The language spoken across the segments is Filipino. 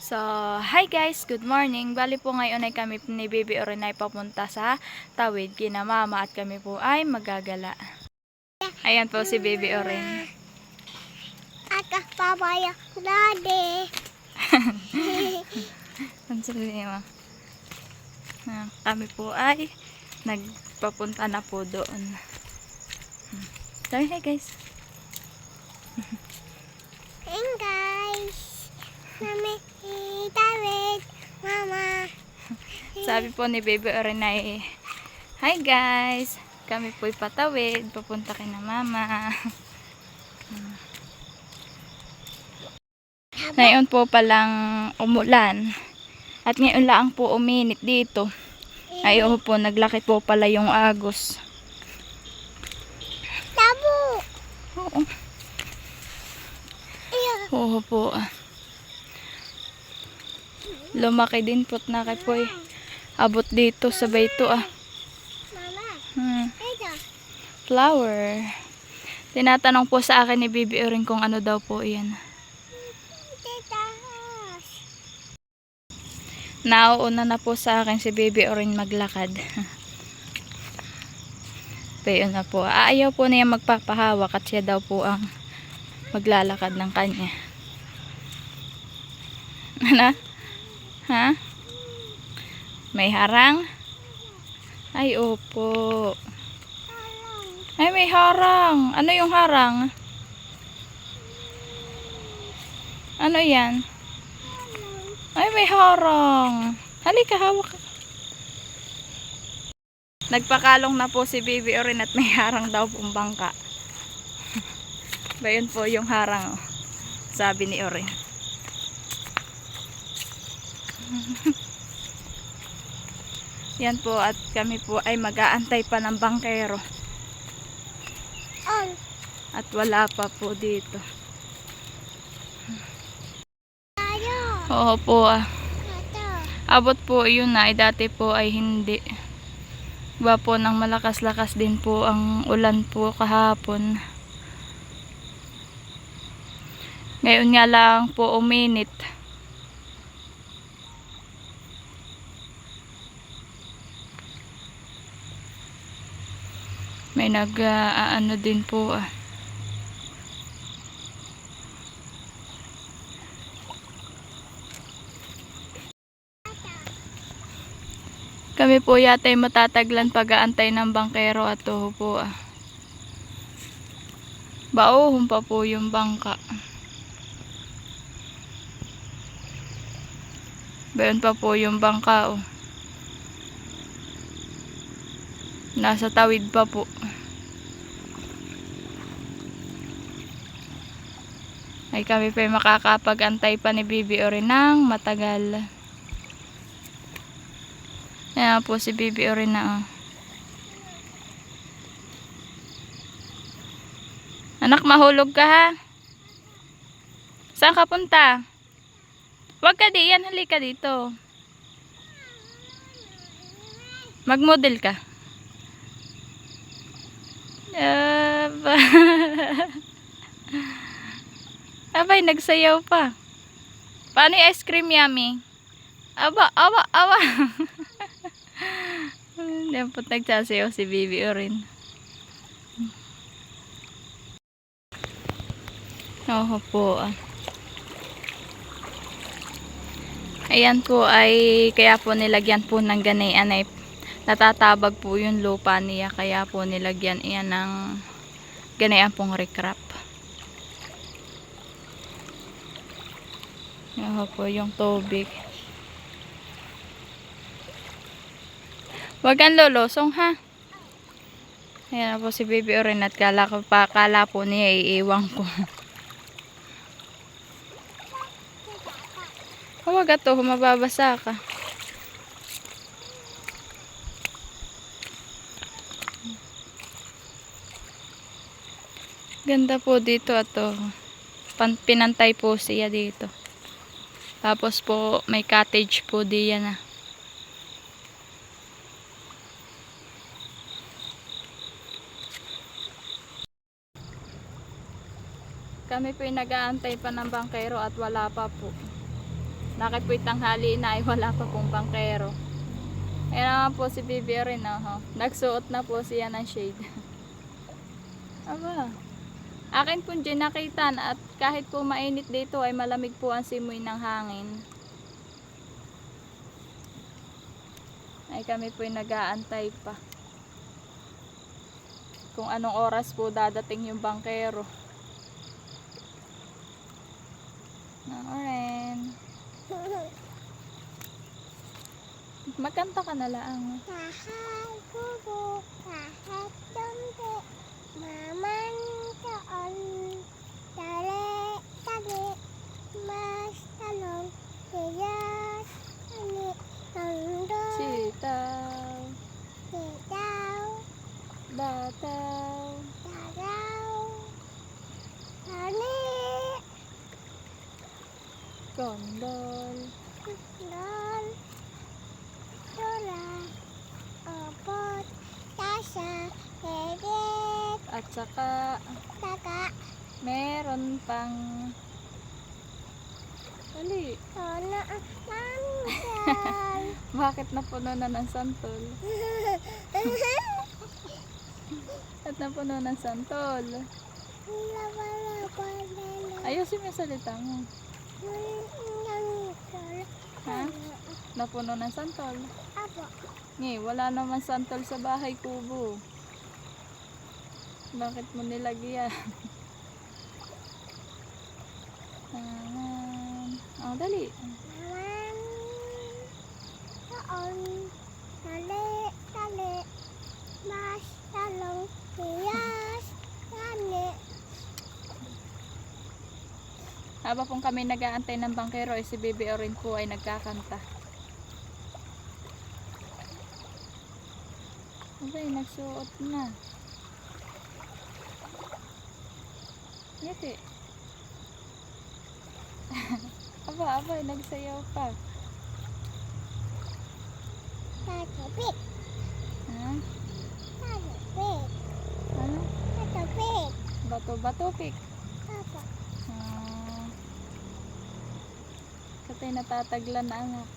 So, hi guys, good morning. Bali po ngayon ay kami ni Baby Oren ay papunta sa tawid kina mama at kami po ay magagala. Ayan po si Baby Oren. Aka papaya daddy. Ang sabi mo. Kami po ay nagpapunta na po doon. Sabi, hey guys. Hey guys. Mami, tawid. Mama. Sabi po ni Baby Oren ay, hi guys. Kami po'y patawid. Papunta kay na mama. Ngayon po palang umulan. At ngayon lang po uminit dito. Ayun po, naglaki po pala yung agos. Tabo. Oo. Oo po. Lumaki din po't nakipoy. Abot dito sa bayto Mama. Ito. Flower. Tinatanong po sa akin ni Baby Oren kung ano daw po yan. Titaas. Nauuna na po sa akin si Baby Oren maglakad. Pero na po. Ayaw po niya magpapahawak at siya daw po ang maglalakad ng kanya. Ano? Ha? May harang? Ay, opo. Ay, may harang. Ano yung harang? Ano yan? Ay, may harang. Halika, hawak. Nagpakalong na po si Baby Oren at may harang daw pong bangka. Bayon po yung harang. Sabi ni Oren. Yan po at kami po ay mag-aantay pa ng bangkero. On. At wala pa po dito. Tayo. Oo po Ito. Abot po yun na. Dati po ay hindi. Iba po ng malakas-lakas din po ang ulan po kahapon. Ngayon nga lang po uminit. May ano din po Kami po yata ay matataglan pag-aantay ng bangkero at toho po Bauhon pa po yung bangka. Bayon pa po yung bangka Nasa tawid pa po. Ay kami pa makakapag-antay pa ni Baby Oren ng matagal. Ayan po si Baby Oren na Anak, mahulog ka ha? Saan ka punta? Huwag ka diyan, halika dito. Mag-model ka. Abay, nagsayaw pa. Paano yung ice cream, yummy? Aba. Dapat nagsasayaw si Baby Oren. Oo po. Ayan po ay kaya po nilagyan po ng ganayan ay natatabag po yung lupa niya. Kaya po nilagyan iyan ng ganayan pong recrap. Ayan po yung tubig. Huwag kang lolosong ha. Ayan po si Baby Oren at kala po niya iiwang ko. Huwag ato, mababasa ka. Ganda po dito ato. Pinantay po siya dito. Tapos po may cottage po diyan Kami po nag-aantay pa ng bangkero at wala pa po. Bakit po'y tanghali na ay wala pa pong bangkero. Ayan naman po si Bibi rin. Nagsuot na po siya ng shade. Aba. Akin po dyan nakita at kahit po mainit dito ay malamig po ang simoy ng hangin. Ay kami po'y nag-aantay pa. Kung anong oras po dadating yung bangkero. Oren. Magkanta ka na lang. Kahal kubo, kahit dumpi, maman taon, tali, mas talong, tiyas, ani, tondo, Sitaw, sitaw, bataw, taraw, ani, kondol, lol, tura, opot, tasa, higit, at saka taka, meron pang dali. tono, mangal. Bakit napuno na ng santol? At napuno ng santol. Ayusin mo yung salita mo. Ha? Napuno ng santol. Apo. Ngayon, wala naman santol sa bahay kubo. Bakit mo nilagyan? Oh, dali. Naman. Taon. Tali. Mas talong. Tiyas. Tani. Habang pong kami nag-aantay ng bangkero, si Bibi Orin po ay nagkakanta. Okay, nagsuot na. Ngiti. Aba, nagsayaw pa. Tatapik. Ha? Tatapik. Ano? Tatapik. Bato-bato pik. Apo. Katay natataglan na anak.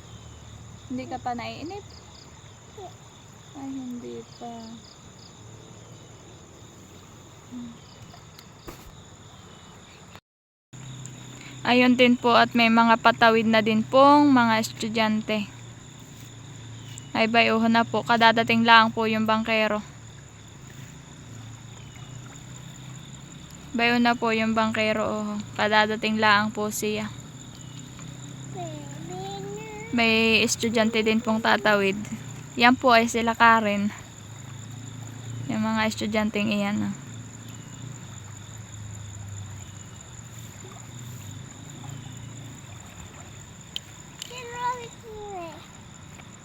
Hindi ka pa naiinip? Ay, hindi pa. Ayun din po at may mga patawid na din pong mga estudyante. Ay bayuho na po. Kadadating lang po yung bangkero. Bayo na po yung bangkero. Oh. Kadadating lang po siya. Baby na. May estudyante din pong tatawid. Yan po ay sila Karen. Yung mga estudyanteng iyan. Oh.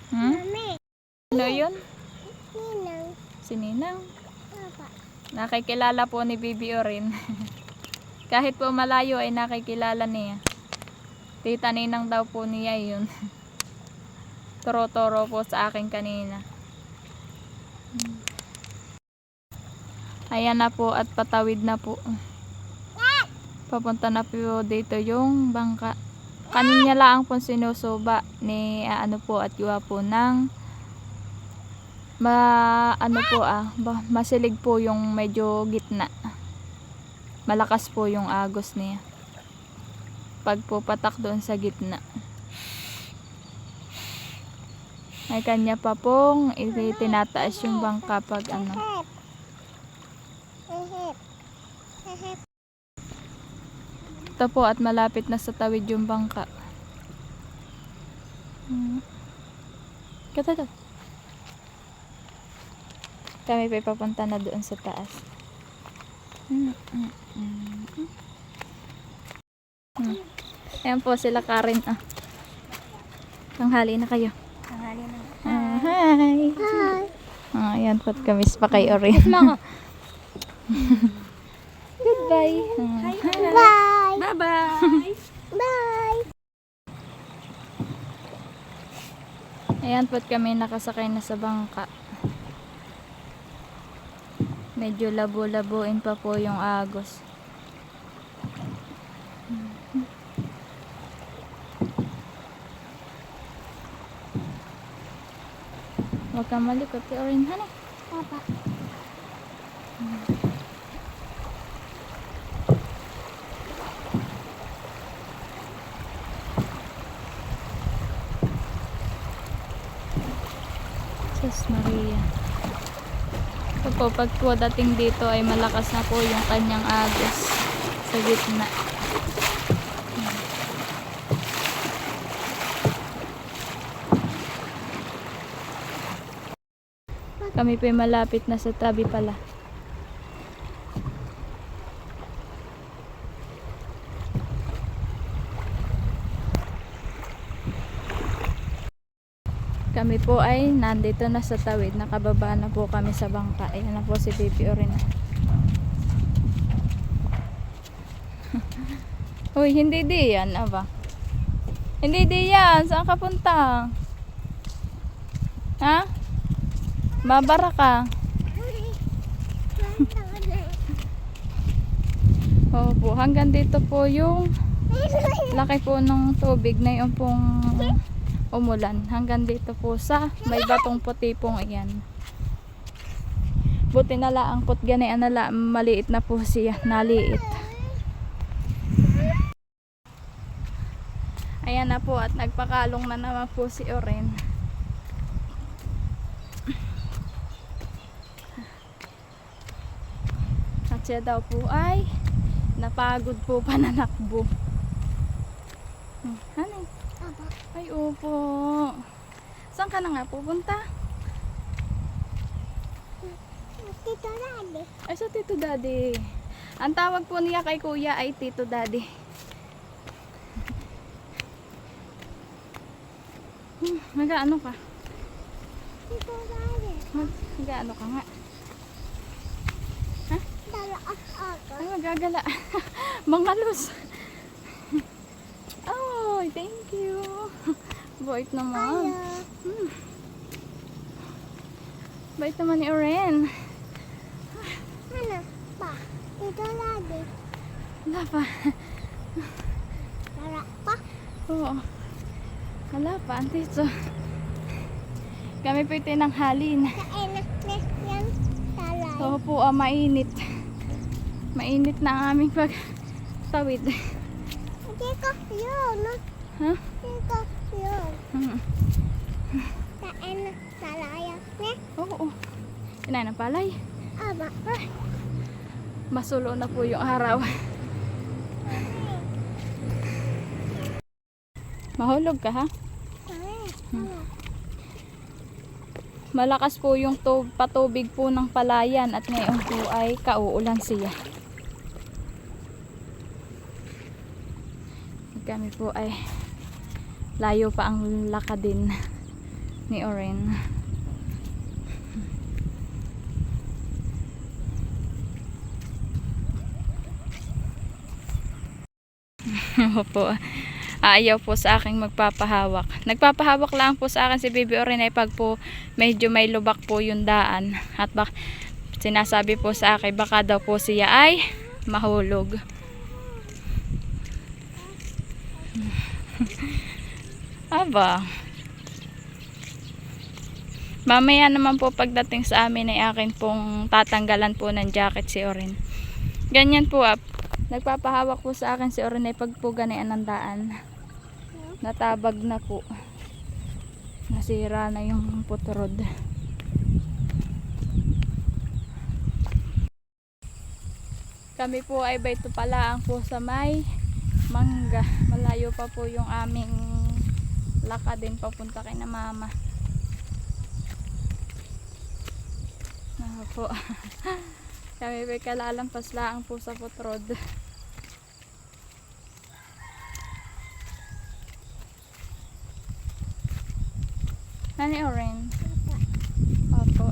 Hmm? Mami. Ano yun? Ninang. Si Ninang. Papa. Nakikilala po ni Bibi Orin. Kahit po malayo ay nakikilala niya. Tita Ninang daw po niya yun. Toro-toro po sa akin kanina. Ayan na po at patawid na po. Papunta na po dito yung bangka. Kanina lang po sinusuba ni ano po at yuwa po ng masilig po yung medyo gitna. Malakas po yung agos niya. Pag po patak doon sa gitna. May kanya pa pong tinataas yung bangka pag ano. Ito po at malapit na sa tawid yung bangka. Kata. Kami pa papunta na doon sa taas. Ayan po sila Karen. Tanghali na kayo. Tanghali na. Hi. Hi. Ayan po at kamis pa kay Orin. Goodbye. Bye. Bye-bye. Bye. Ayan po kami nakasakay na sa bangka. Medyo labo-labuin pa po yung agos. Huwag kang malikot, Ti Orin. Hani? Papa. Sus Maria. So po, pag po dating dito ay malakas na po yung kanyang agos sa gitna. Kami po ay malapit na sa tabi pala. Kami po ay nandito na sa tawid. Nakababa na po kami sa bangka. Ayan na po si Baby Orin. Uy, hindi di yan, aba. Hindi di yan. Saan ka punta? Ha? Babara ka. Opo, hanggang dito po yung laki po ng tubig na yung pong umulan. Hanggang dito po sa may batong puti pong iyan. Buti na lang put ganyan na lang, maliit na po siya, naliit. Ayan na po at nagpakalong na naman po si Oren. At siya daw po ay napagod po pananakbo. Ano? Papa. Ay, opo. Saan ka na nga pupunta? Tito Daddy. Ay, sa Tito Daddy. Ang tawag po niya kay Kuya ay Tito Daddy. Mag-ano ka? Tito Daddy. Mag-ano ka nga? Dala ako. Ay, magagala. Mga luz. Oh, thank you. Bait naman. Hello. Bait naman ni Oren. Ano? Pa. Tito Daddy. Wala pa. Dala pa. Oo. Wala pa, antito. Kami po itinanghalin. Kainak na yan. Dala. So po, mainit. Mainit na ang aming pagtawid. Tito yun. Ha? Tito yun. Hmm. Kainak. Dala yan. Oo. Inain ng palay. Aba. Masulo na po yung araw. Mahulog ka ha? Malakas po yung patubig po ng palayan at ngayon po ay kauulan siya. Kami po ay layo pa ang lakadin ni Oren. Opo. Ayaw po sa aking magpapahawak. Nagpapahawak lang po sa akin si Baby Oren ay pag po medyo may lubak po yung daan. At sinasabi po sa akin baka daw po siya ay mahulog. Aba. Mamaya naman po pagdating sa amin ay akin pong tatanggalan po ng jacket si Oren. Ganyan po nagpapahawak po sa akin si Oren ay pag po ganyan ang daan. Natabag na po. Nasira na yung putrod. Kami po ay bayto palaang po sa may mangga. Malayo pa po yung aming lakad din papunta kay na mama. Po. Kami po kalalampas lang po sa putrod. Nani Oren? Opo.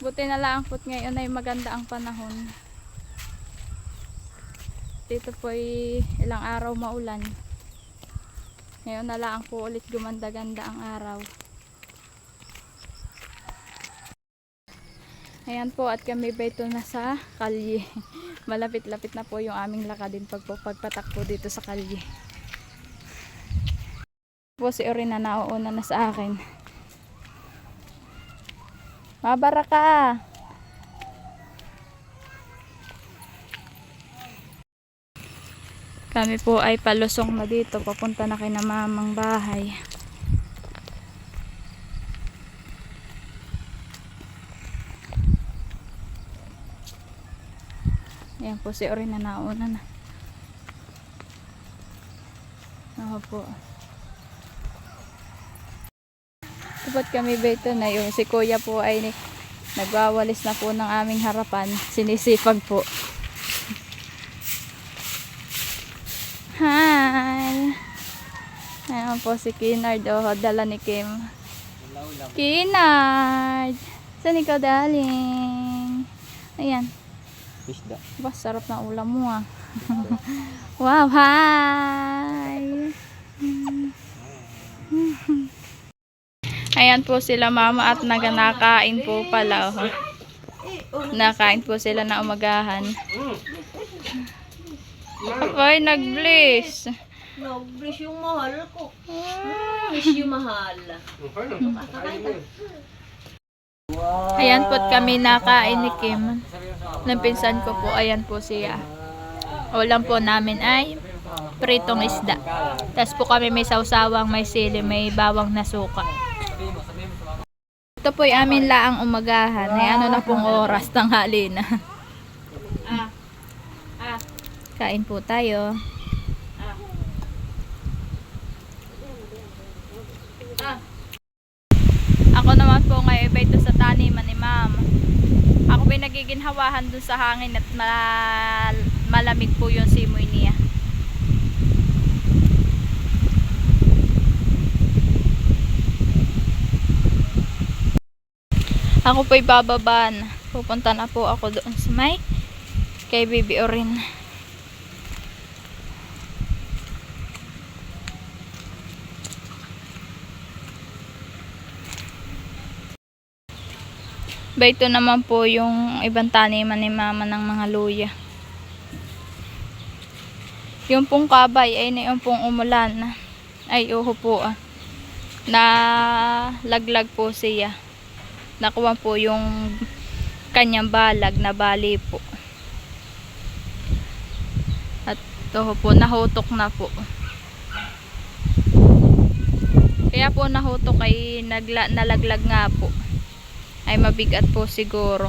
Buti na lang po ngayon ay maganda ang panahon. Dito po ay ilang araw maulan. Ngayon na lang po ulit gumanda-ganda ang araw. Ayan po at kami ba ito na sa kalye. Malapit-lapit na po yung aming lakadin pagpatak po dito sa kalye. Po si Orin na nauuna na sa akin. Mabara ka. Kami po ay palusong na dito. Papunta na kay na mamang bahay. Ayan po si Orin na nauna na. Ako po. Dapat kami ba ito na yung si kuya po ay nagwawalis na po ng aming harapan. Sinisipag po. Hi! Ayan po si Kinard. Oh, dala ni Kim. Kinard! Saan ikaw daling? Ayan. Isda. Ba, sarap na ulam mo ah. Wow, hi! Ayan po sila mama at nakain po pala. Oh. Nakain po sila na umagahan. Ay, nag-bliss. Nag-bliss yung mahal ko. Bliss yung mahal. Ayan po't kami nakain ni Kim. Ng pinsan ko po, ayan po siya. Ulam po namin ay pritong isda. Tapos po kami may sausawang, may sili, may bawang na suka. Ito po ay amin laang umagahan. Ay ano na pong oras, tanghali na. Kain po tayo. Ako naman po ngayon iba ito sa taniman ni ma'am. Ako po nagiginhawahan dun sa hangin at malamig po yung simoy niya. Ako po'y bababa na. Pupunta na po ako doon sa may kay Baby Orin. Ba ito naman po yung ibang taniman ni mama ng mga luya. Yung pong kabay ay na yung pong umulan. Ay uho po ah. Na laglag po siya. Nakuha po yung kanyang balag na bali po. At uho po nahutok na po. Kaya po nahutok ay nalaglag nga po. Ay mabigat po siguro.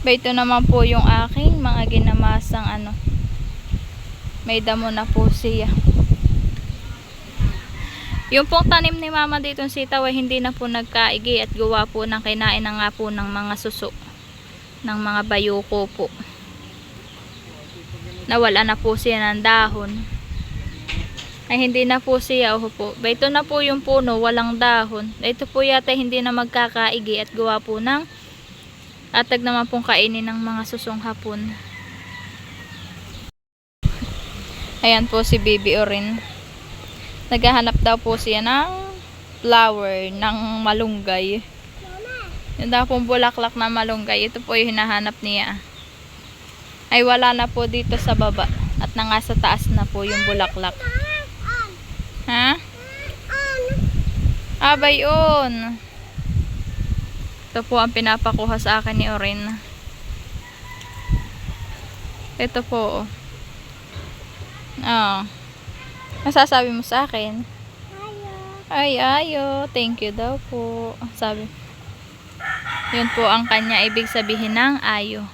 Ba ito naman po yung aking mga ginamasang ano. May damo na po siya. Yung pong tanim ni mama dito ng sitaw ay hindi na po nagkaigi at gawa po ng kinain na nga po ng mga suso. Ng mga bayuko po. Nawala na po siya ng dahon. Ay hindi na po siya po. Ito na po yung puno, walang dahon. Ito po yata hindi na magkakaigi at gawa po ng atag naman pong kainin ng mga susong hapon. Ayan po si Baby Orin. Naghahanap daw po siya ng flower ng malunggay. Yung daw pong bulaklak na malunggay. Ito po yung hinahanap niya. Ay wala na po dito sa baba. At na nga sa taas na po yung bulaklak. Ha? Abay yun. Ito po ang pinapakuha sa akin ni Orin. Ito po. Oh. Masasabi mo sa akin? Ay, ayo. Thank you daw po. Sabi. Yun po ang kanya ibig sabihin ng ayo.